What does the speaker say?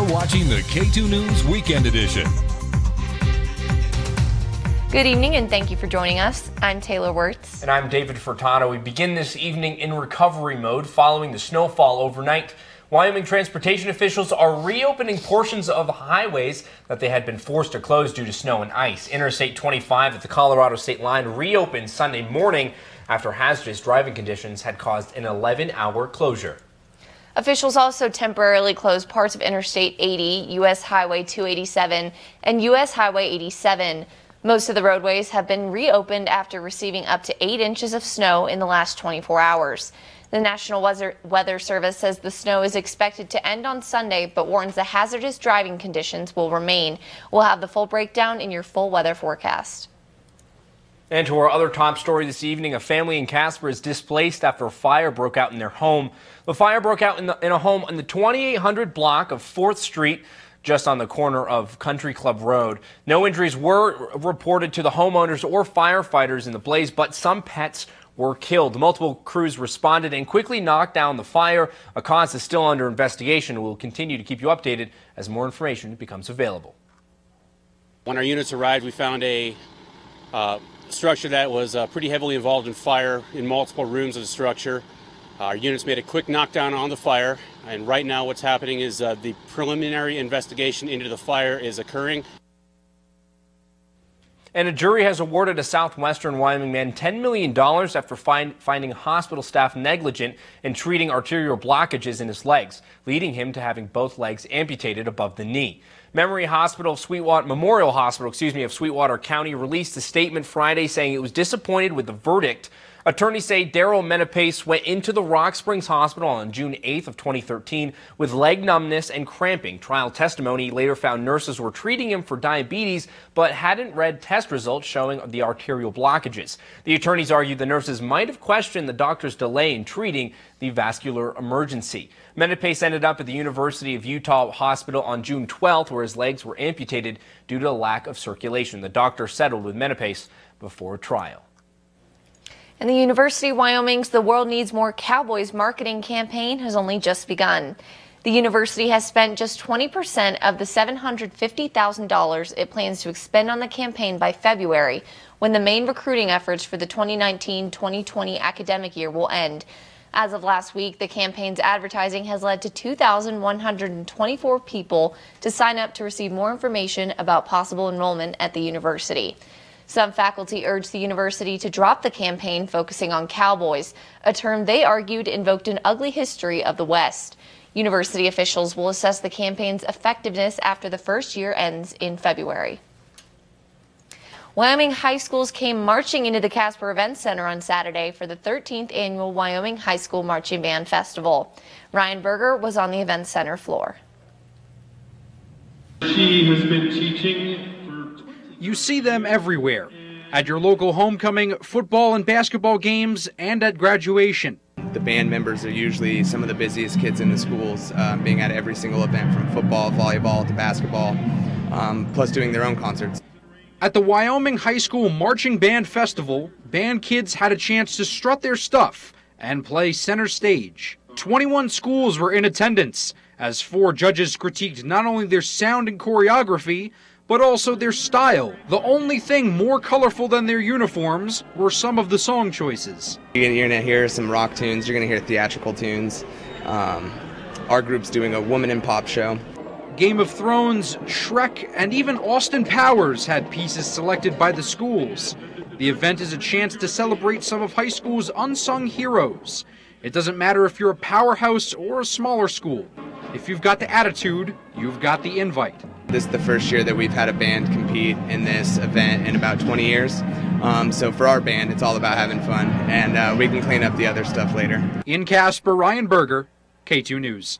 watching the K2 News Weekend Edition. Good evening and thank you for joining us. I'm Taylor Wirtz. And I'm David Furtado. We begin this evening in recovery mode following the snowfall overnight. Wyoming transportation officials are reopening portions of highways that they had been forced to close due to snow and ice. Interstate 25 at the Colorado state line reopened Sunday morning after hazardous driving conditions had caused an 11-hour closure. Officials also temporarily closed parts of Interstate 80, U.S. Highway 287, and U.S. Highway 87. Most of the roadways have been reopened after receiving up to 8 inches of snow in the last 24 hours. The National Weather Service says the snow is expected to end on Sunday, but warns the hazardous driving conditions will remain. We'll have the full breakdown in your full weather forecast. And to our other top story this evening, a family in Casper is displaced after a fire broke out in their home. The fire broke out in a home on the 2800 block of 4th Street, just on the corner of Country Club Road. No injuries were reported to the homeowners or firefighters in the blaze, but some pets were killed. Multiple crews responded and quickly knocked down the fire. A cause is still under investigation. We'll continue to keep you updated as more information becomes available. When our units arrived, we found a structure that was pretty heavily involved in fire in multiple rooms of the structure. Our units made a quick knockdown on the fire, and right now what's happening is the preliminary investigation into the fire is occurring. And a jury has awarded a southwestern Wyoming man $10 million after finding hospital staff negligent in treating arterial blockages in his legs, leading him to having both legs amputated above the knee. Memorial Hospital of Sweetwater County released a statement Friday saying it was disappointed with the verdict. Attorneys say Daryl Menapace went into the Rock Springs Hospital on June 8th of 2013 with leg numbness and cramping. Trial testimony later found nurses were treating him for diabetes but hadn't read test results showing the arterial blockages. The attorneys argued the nurses might have questioned the doctor's delay in treating the vascular emergency. Menapace ended up at the University of Utah Hospital on June 12th where his legs were amputated due to a lack of circulation. The doctor settled with Menapace before trial. And the University of Wyoming's The World Needs More Cowboys marketing campaign has only just begun. The university has spent just 20% of the $750,000 it plans to expend on the campaign by February, when the main recruiting efforts for the 2019-2020 academic year will end. As of last week, the campaign's advertising has led to 2,124 people to sign up to receive more information about possible enrollment at the university. Some faculty urged the university to drop the campaign focusing on cowboys, a term they argued invoked an ugly history of the West. University officials will assess the campaign's effectiveness after the first year ends in February. Wyoming high schools came marching into the Casper Events Center on Saturday for the 13th annual Wyoming High School Marching Band Festival. Ryan Berger was on the Events Center floor. She has been teaching. You see them everywhere, at your local homecoming, football and basketball games, and at graduation. The band members are usually some of the busiest kids in the schools, being at every single event from football, volleyball to basketball, plus doing their own concerts. At the Wyoming High School Marching Band Festival, band kids had a chance to strut their stuff and play center stage. 21 schools were in attendance, as 4 judges critiqued not only their sound and choreography, but also their style. The only thing more colorful than their uniforms were some of the song choices. You're going to hear some rock tunes, you're going to hear theatrical tunes. Our group's doing a woman in pop show. Game of Thrones, Shrek, and even Austin Powers had pieces selected by the schools. The event is a chance to celebrate some of high school's unsung heroes. It doesn't matter if you're a powerhouse or a smaller school. If you've got the attitude, you've got the invite. This is the first year that we've had a band compete in this event in about 20 years. So for our band, it's all about having fun, and we can clean up the other stuff later. In Casper, Ryan Berger, K2 News.